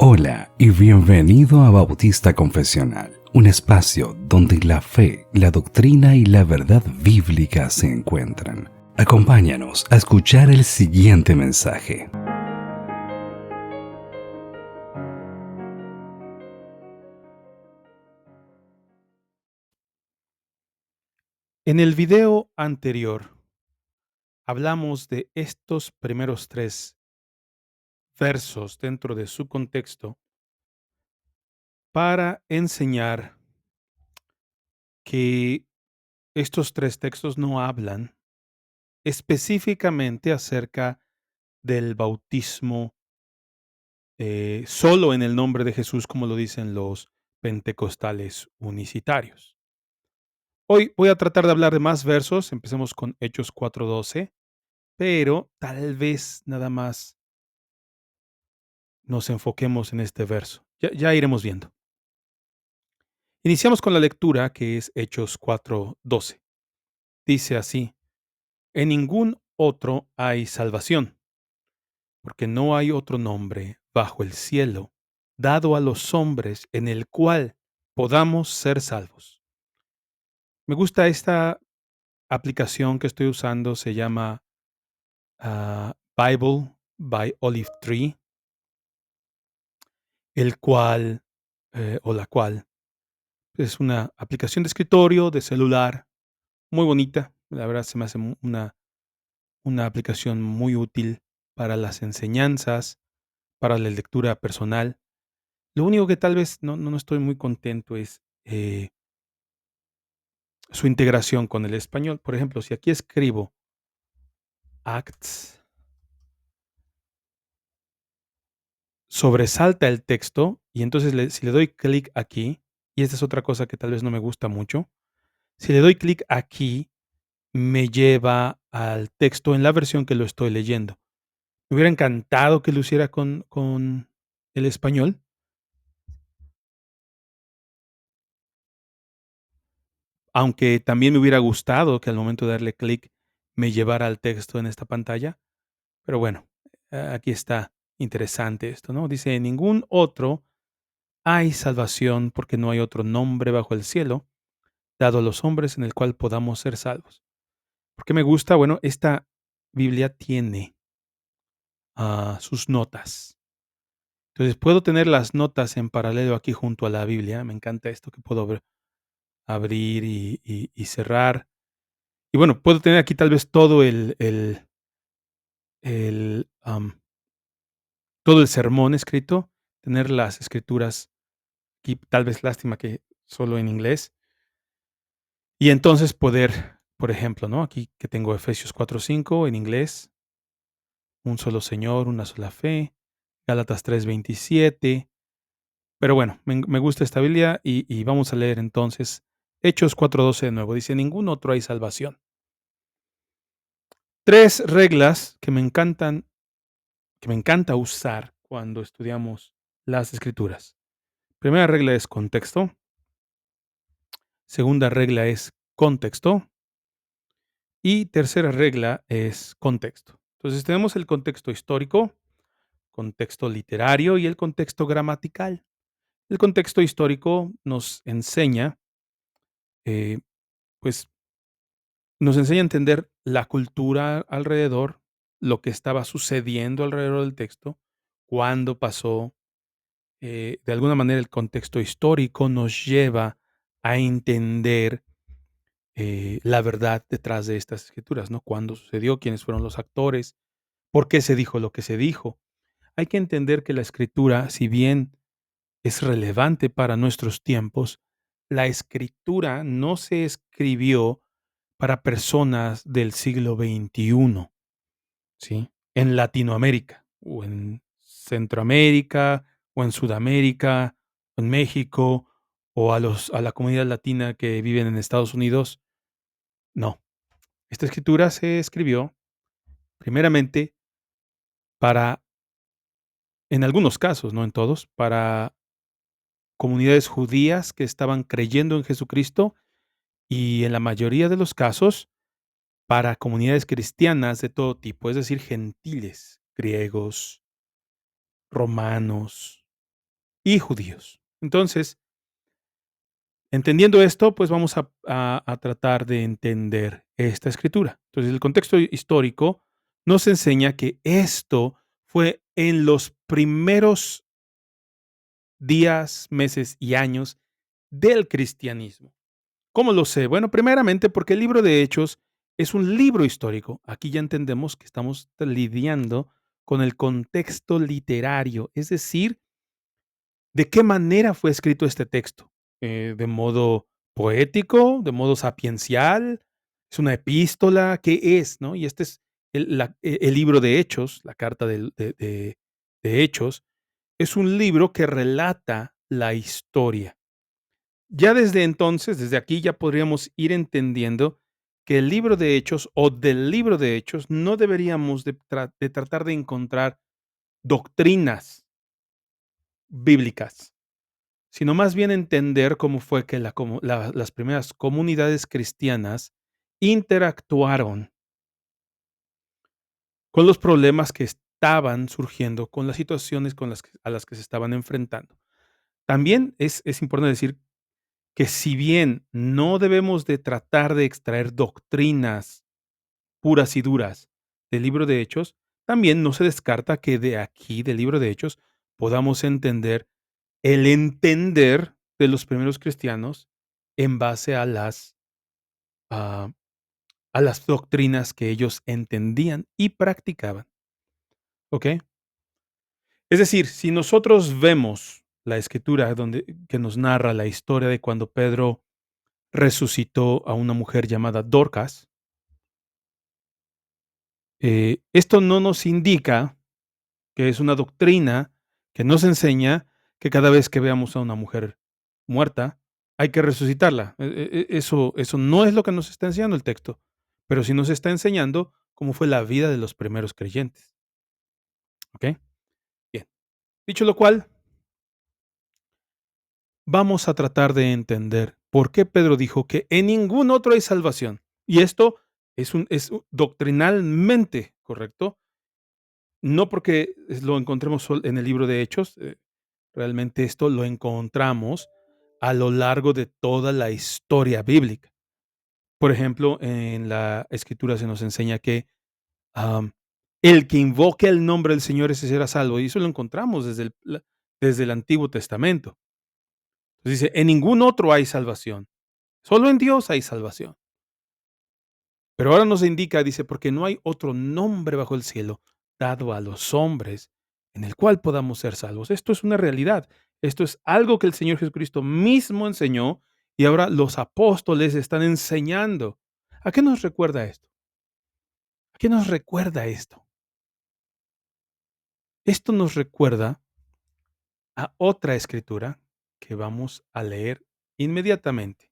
Hola y bienvenido a Bautista Confesional, un espacio donde la fe, la doctrina y la verdad bíblica se encuentran. Acompáñanos a escuchar el siguiente mensaje. En el video anterior hablamos de estos primeros 3 versos dentro de su contexto para enseñar que estos 3 textos no hablan específicamente acerca del bautismo, solo en el nombre de Jesús, como lo dicen los pentecostales unicitarios. Hoy voy a tratar de hablar de más versos, empecemos con Hechos 4:12, pero tal vez nada más nos enfoquemos en este verso. Ya iremos viendo. Iniciamos con la lectura que es Hechos 4:12. Dice así: En ningún otro hay salvación, porque no hay otro nombre bajo el cielo dado a los hombres en el cual podamos ser salvos. Me gusta esta aplicación que estoy usando, se llama Bible by Olive Tree, el cual, o la cual, es una aplicación de escritorio, de celular, muy bonita. La verdad se me hace una aplicación muy útil para las enseñanzas, para la lectura personal. Lo único que tal vez no estoy muy contento es, su integración con el español. Por ejemplo, si aquí escribo acts, sobresalta el texto y entonces si le doy clic aquí, y esta es otra cosa que tal vez no me gusta mucho, si le doy clic aquí, me lleva al texto en la versión que lo estoy leyendo. Me hubiera encantado que lo hiciera con el español, aunque también me hubiera gustado que al momento de darle clic me llevara al texto en esta pantalla, pero bueno, aquí está interesante esto, ¿no? Dice: "En ningún otro hay salvación, porque no hay otro nombre bajo el cielo dado a los hombres en el cual podamos ser salvos". ¿Por qué me gusta? Bueno, esta Biblia tiene, sus notas. Entonces, puedo tener las notas en paralelo aquí junto a la Biblia. Me encanta esto que puedo ver, abrir y cerrar. Y bueno, puedo tener aquí tal vez el, todo el sermón escrito, tener las escrituras aquí, tal vez lástima que solo en inglés, y entonces poder, por ejemplo, ¿no? Aquí que tengo Efesios 4:5 en inglés, un solo Señor, una sola fe, Gálatas 3:27. Pero bueno, me gusta esta Biblia y vamos a leer entonces Hechos 4:12 de nuevo. Dice: "Ningún otro hay salvación". 3 reglas que me encanta usar cuando estudiamos las Escrituras. Primera regla es contexto, segunda regla es contexto y tercera regla es contexto. Entonces tenemos el contexto histórico, contexto literario y el contexto gramatical. El contexto histórico nos enseña, eh, pues, nos enseña a entender la cultura alrededor, lo que estaba sucediendo alrededor del texto, cuándo pasó. De alguna manera el contexto histórico nos lleva a entender la verdad detrás de estas escrituras, ¿no? Cuándo sucedió, quiénes fueron los actores, por qué se dijo lo que se dijo. Hay que entender que la escritura, si bien es relevante para nuestros tiempos, la escritura no se escribió para personas del siglo XXI, ¿sí? En Latinoamérica, o en Centroamérica, o en Sudamérica, o en México, o a la comunidad latina que viven en Estados Unidos. No, esta escritura se escribió primeramente para, en algunos casos, no en todos, para comunidades judías que estaban creyendo en Jesucristo y en la mayoría de los casos para comunidades cristianas de todo tipo, es decir, gentiles, griegos, romanos. y judíos. Entonces, entendiendo esto, pues vamos a tratar de entender esta escritura. Entonces, el contexto histórico nos enseña que esto fue en los primeros días, meses y años del cristianismo. ¿Cómo lo sé? Bueno, primeramente porque el libro de Hechos es un libro histórico. Aquí ya entendemos que estamos lidiando con el contexto literario, es decir, ¿de qué manera fue escrito este texto? ¿De modo poético? ¿De modo sapiencial? ¿Es una epístola? ¿Qué es? ¿No? Y este es el libro de Hechos, la carta de Hechos, es un libro que relata la historia. Ya desde entonces, desde aquí ya podríamos ir entendiendo que el libro de Hechos o del libro de Hechos no deberíamos de tratar de encontrar doctrinas bíblicas, sino más bien entender cómo fue que las primeras comunidades cristianas interactuaron con los problemas que estaban surgiendo, con las situaciones a las que se estaban enfrentando. También es importante decir que si bien no debemos de tratar de extraer doctrinas puras y duras del libro de Hechos, también no se descarta que de aquí, del libro de Hechos, podamos entender el entender de los primeros cristianos en base a, a las doctrinas que ellos entendían y practicaban. ¿Ok? Es decir, si nosotros vemos la escritura que nos narra la historia de cuando Pedro resucitó a una mujer llamada Dorcas, esto no nos indica que es una doctrina que nos enseña que cada vez que veamos a una mujer muerta, hay que resucitarla. Eso no es lo que nos está enseñando el texto, pero sí nos está enseñando cómo fue la vida de los primeros creyentes. ¿Ok? Bien. Dicho lo cual, vamos a tratar de entender por qué Pedro dijo que en ningún otro hay salvación. Y esto doctrinalmente correcto, no porque lo encontremos en el libro de Hechos, realmente esto lo encontramos a lo largo de toda la historia bíblica. Por ejemplo, en la escritura se nos enseña que am, el que invoque el nombre del Señor ese será salvo. Y eso lo encontramos desde el Antiguo Testamento. Entonces dice, en ningún otro hay salvación. Solo en Dios hay salvación. Pero ahora nos indica, dice, porque no hay otro nombre bajo el cielo dado a los hombres en el cual podamos ser salvos. Esto es una realidad. Esto es algo que el Señor Jesucristo mismo enseñó y ahora los apóstoles están enseñando. ¿A qué nos recuerda esto? ¿A qué nos recuerda esto? Esto nos recuerda a otra escritura que vamos a leer inmediatamente.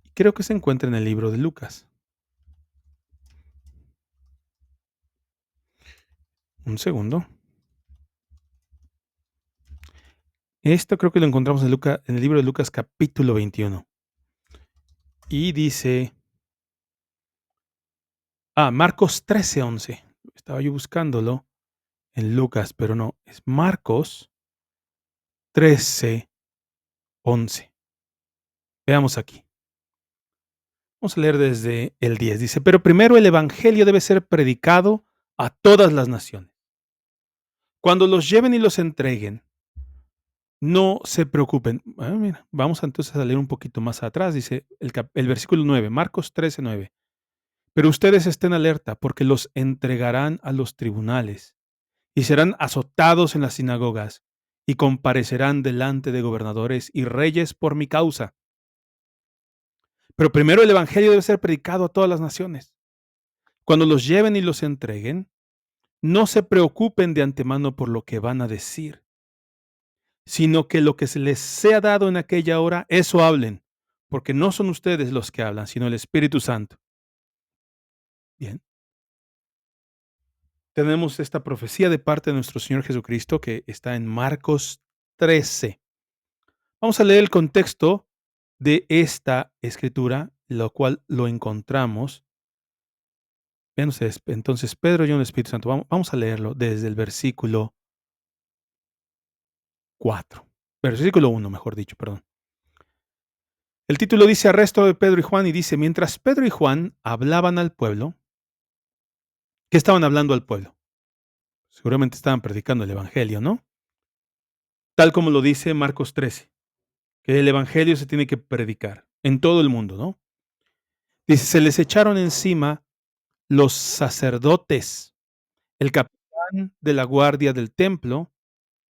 Y creo que se encuentra en el libro de Lucas. Un segundo. Esto creo que lo encontramos en el libro de Lucas capítulo 21. Y dice, Marcos 13:11. Estaba yo buscándolo en Lucas, pero no, es Marcos 13:11. Veamos aquí. Vamos a leer desde el 10. Dice, pero primero el evangelio debe ser predicado a todas las naciones. Cuando los lleven y los entreguen, no se preocupen. Mira, vamos entonces a leer un poquito más atrás. Dice el versículo 9, Marcos 13:9. Pero ustedes estén alerta porque los entregarán a los tribunales y serán azotados en las sinagogas y comparecerán delante de gobernadores y reyes por mi causa. Pero primero el evangelio debe ser predicado a todas las naciones. Cuando los lleven y los entreguen, no se preocupen de antemano por lo que van a decir, sino que lo que se les sea dado en aquella hora, eso hablen, porque no son ustedes los que hablan, sino el Espíritu Santo. Bien. Tenemos esta profecía de parte de nuestro Señor Jesucristo que está en Marcos 13. Vamos a leer el contexto de esta escritura, lo cual lo encontramos. Vean ustedes, entonces Pedro y el Espíritu Santo, vamos a leerlo desde el versículo 4. Versículo 1, mejor dicho, perdón. El título dice Arresto de Pedro y Juan y dice, mientras Pedro y Juan hablaban al pueblo, ¿qué estaban hablando al pueblo? Seguramente estaban predicando el Evangelio, ¿no? Tal como lo dice Marcos 13, que el Evangelio se tiene que predicar en todo el mundo, ¿no? Dice, se les echaron encima los sacerdotes, el capitán de la guardia del templo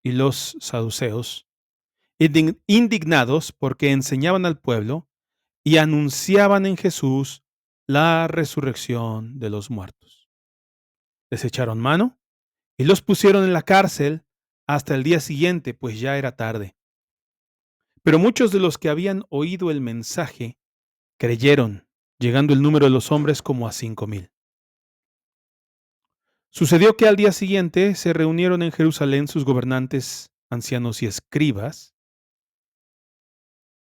y los saduceos, indignados porque enseñaban al pueblo y anunciaban en Jesús la resurrección de los muertos. Les echaron mano y los pusieron en la cárcel hasta el día siguiente, pues ya era tarde. Pero muchos de los que habían oído el mensaje creyeron, llegando el número de los hombres como a 5,000. Sucedió que al día siguiente se reunieron en Jerusalén sus gobernantes, ancianos y escribas.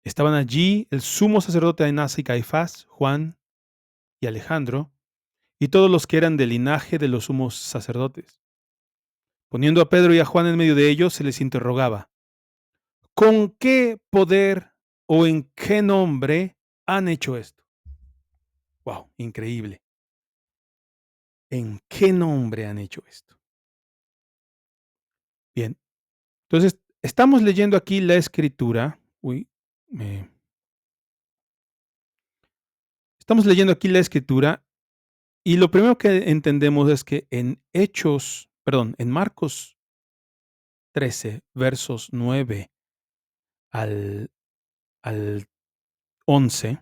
Estaban allí el sumo sacerdote Anás y Caifás, Juan y Alejandro, y todos los que eran del linaje de los sumos sacerdotes. Poniendo a Pedro y a Juan en medio de ellos, se les interrogaba, ¿con qué poder o en qué nombre han hecho esto? ¡Wow! Increíble. ¿En qué nombre han hecho esto? Bien, entonces estamos leyendo aquí la escritura. Estamos leyendo aquí la escritura y lo primero que entendemos es que en Marcos 13, versos 9 al, al 11,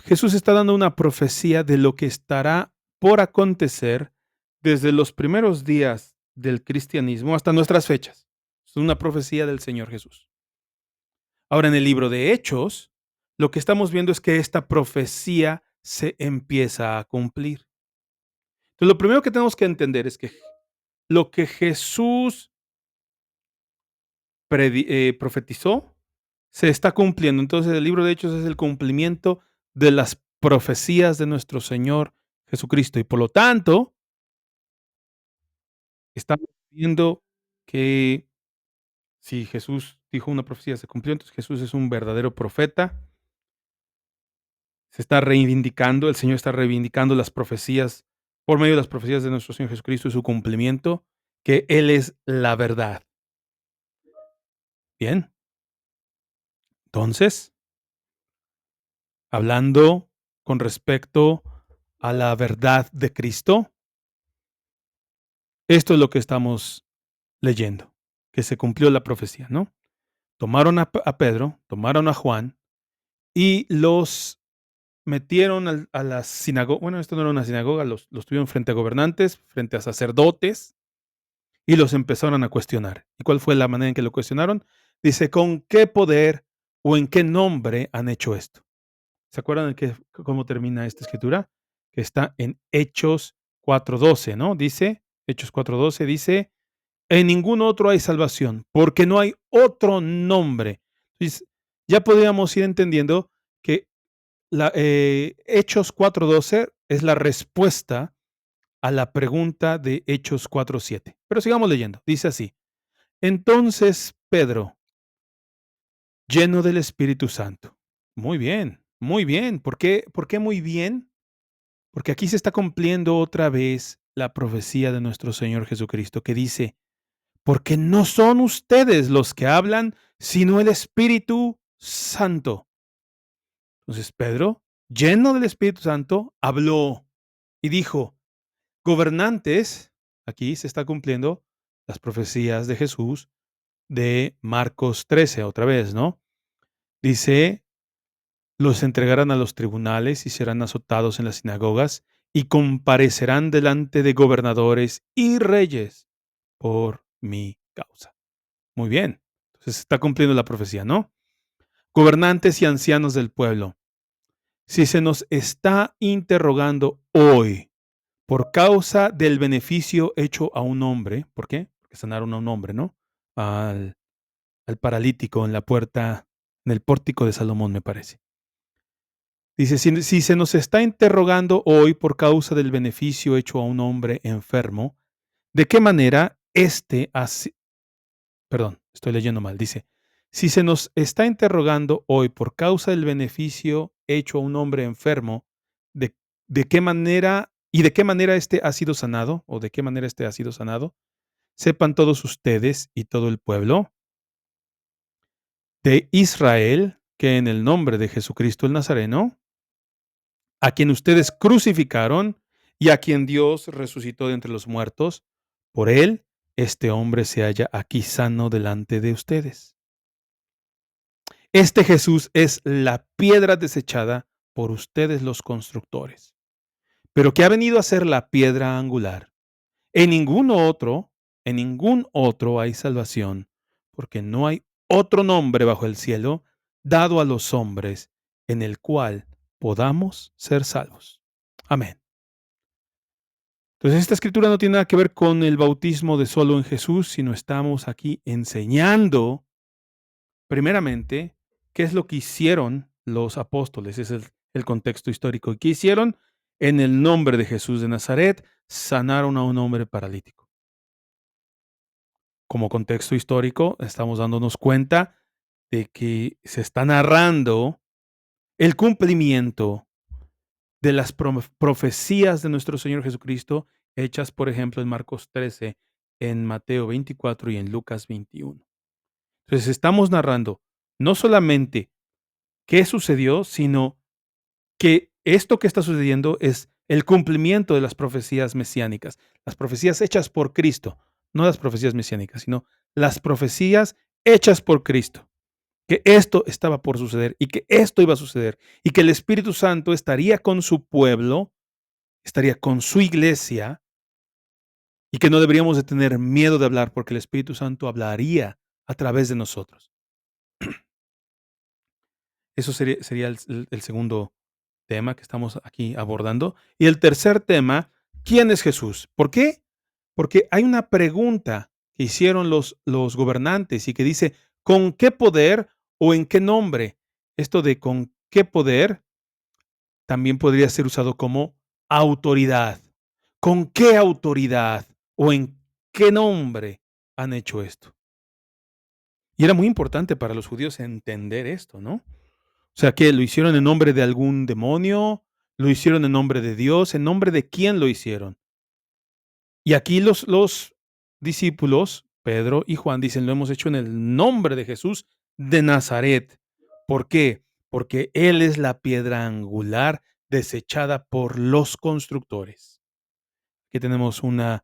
Jesús está dando una profecía de lo que estará por acontecer desde los primeros días del cristianismo hasta nuestras fechas. Es una profecía del Señor Jesús. Ahora, en el libro de Hechos, lo que estamos viendo es que esta profecía se empieza a cumplir. Entonces, lo primero que tenemos que entender es que lo que Jesús profetizó se está cumpliendo. Entonces, el libro de Hechos es el cumplimiento de las profecías de nuestro Señor Jesucristo. Y por lo tanto, estamos viendo que si Jesús dijo una profecía se cumplió, entonces Jesús es un verdadero profeta. Se está reivindicando, el Señor está reivindicando las profecías por medio de las profecías de nuestro Señor Jesucristo y su cumplimiento, que Él es la verdad. Bien, entonces, hablando con respecto a la verdad de Cristo, esto es lo que estamos leyendo, que se cumplió la profecía, ¿no? Tomaron a Pedro, tomaron a Juan y los metieron a la sinagoga. Bueno, esto no era una sinagoga, los tuvieron frente a gobernantes, frente a sacerdotes y los empezaron a cuestionar. ¿Y cuál fue la manera en que lo cuestionaron? Dice, ¿con qué poder o en qué nombre han hecho esto? ¿Se acuerdan de cómo termina esta escritura? Que está en Hechos 4:12, ¿no? Dice, Hechos 4:12 dice, en ningún otro hay salvación, porque no hay otro nombre. Entonces, ya podríamos ir entendiendo que Hechos 4:12 es la respuesta a la pregunta de Hechos 4:7. Pero sigamos leyendo. Dice así, entonces Pedro, lleno del Espíritu Santo. Muy bien, muy bien. ¿Por qué muy bien? Porque aquí se está cumpliendo otra vez la profecía de nuestro Señor Jesucristo que dice, porque no son ustedes los que hablan, sino el Espíritu Santo. Entonces Pedro, lleno del Espíritu Santo, habló y dijo, gobernantes, aquí se está cumpliendo las profecías de Jesús de Marcos 13, otra vez, ¿no? Dice, los entregarán a los tribunales y serán azotados en las sinagogas y comparecerán delante de gobernadores y reyes por mi causa. Muy bien. Entonces se está cumpliendo la profecía, ¿no? Gobernantes y ancianos del pueblo, si se nos está interrogando hoy por causa del beneficio hecho a un hombre, ¿por qué? Porque sanaron a un hombre, ¿no? Al paralítico en la puerta, en el pórtico de Salomón, me parece. Dice, si se nos está interrogando hoy por causa del beneficio hecho a un hombre enfermo, ¿de qué manera estoy leyendo mal, dice, si se nos está interrogando hoy por causa del beneficio hecho a un hombre enfermo, de qué manera éste ha sido sanado, o de qué manera éste ha sido sanado, sepan todos ustedes y todo el pueblo de Israel que en el nombre de Jesucristo el Nazareno, a quien ustedes crucificaron y a quien Dios resucitó de entre los muertos, por él este hombre se halla aquí sano delante de ustedes. Este Jesús es la piedra desechada por ustedes los constructores, pero que ha venido a ser la piedra angular. En ningún otro hay salvación, porque no hay otro nombre bajo el cielo dado a los hombres en el cual podamos ser salvos. Amén. Entonces, esta escritura no tiene nada que ver con el bautismo de solo en Jesús, sino estamos aquí enseñando, primeramente, qué es lo que hicieron los apóstoles. Ese es el contexto histórico. ¿Qué hicieron? En el nombre de Jesús de Nazaret, sanaron a un hombre paralítico. Como contexto histórico, estamos dándonos cuenta de que se está narrando el cumplimiento de las profecías de nuestro Señor Jesucristo, hechas, por ejemplo, en Marcos 13, en Mateo 24 y en Lucas 21. Entonces, estamos narrando no solamente qué sucedió, sino que esto que está sucediendo es el cumplimiento de las profecías mesiánicas, las profecías hechas por Cristo, no las profecías mesiánicas, sino las profecías hechas por Cristo. Que esto estaba por suceder y que esto iba a suceder y que el Espíritu Santo estaría con su pueblo, estaría con su iglesia y que no deberíamos de tener miedo de hablar porque el Espíritu Santo hablaría a través de nosotros. Eso sería el segundo tema que estamos aquí abordando. Y el tercer tema, ¿quién es Jesús? ¿Por qué? Porque hay una pregunta que hicieron los gobernantes y que dice, ¿con qué poder o en qué nombre? Esto de con qué poder también podría ser usado como autoridad. ¿Con qué autoridad o en qué nombre han hecho esto? Y era muy importante para los judíos entender esto, ¿no? O sea, que lo hicieron en nombre de algún demonio, lo hicieron en nombre de Dios, ¿en nombre de quién lo hicieron? Y aquí los discípulos, Pedro y Juan, dicen, lo hemos hecho en el nombre de Jesús de Nazaret. ¿Por qué? Porque Él es la piedra angular desechada por los constructores. Aquí tenemos una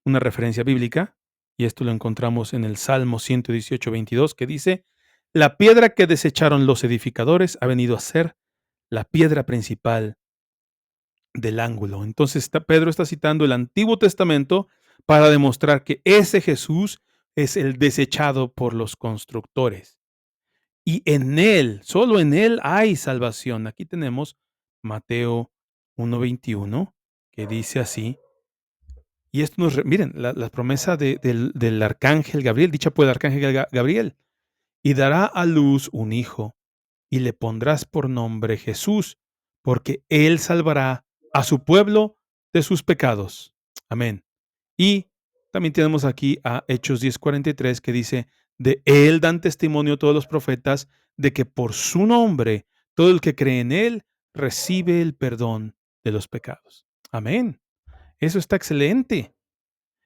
referencia bíblica, y esto lo encontramos en el Salmo 118, 22, que dice, la piedra que desecharon los edificadores ha venido a ser la piedra principal del ángulo. Entonces Pedro está citando el Antiguo Testamento para demostrar que ese Jesús es el desechado por los constructores. Y en Él, solo en Él hay salvación. Aquí tenemos Mateo 1:21, que dice así. Y esto miren, la promesa del arcángel Gabriel, dicha por el arcángel Gabriel. Y dará a luz un hijo, y le pondrás por nombre Jesús, porque él salvará a su pueblo de sus pecados. Amén. Y también tenemos aquí a Hechos 10:43 que dice, de él dan testimonio todos los profetas de que por su nombre todo el que cree en él recibe el perdón de los pecados. Amén. Eso está excelente.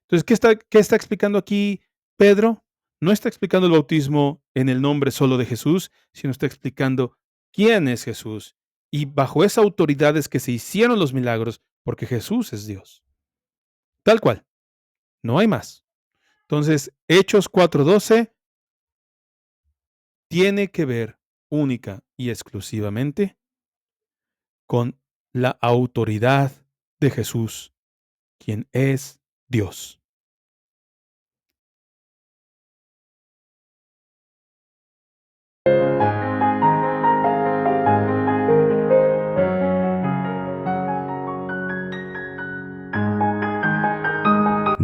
Entonces, ¿qué está explicando aquí Pedro? No está explicando el bautismo en el nombre solo de Jesús, sino está explicando quién es Jesús. Y bajo esa autoridad es que se hicieron los milagros, porque Jesús es Dios. Tal cual. No hay más. Entonces, Hechos 4:12 tiene que ver única y exclusivamente con la autoridad de Jesús, quien es Dios.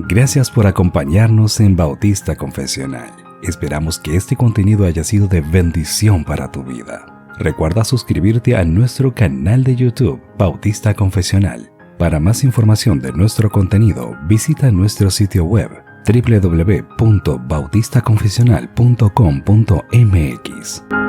Gracias por acompañarnos en Bautista Confesional. Esperamos que este contenido haya sido de bendición para tu vida. Recuerda suscribirte a nuestro canal de YouTube, Bautista Confesional, Para más información de nuestro contenido, visita nuestro sitio web www.bautistaconfesional.com.mx.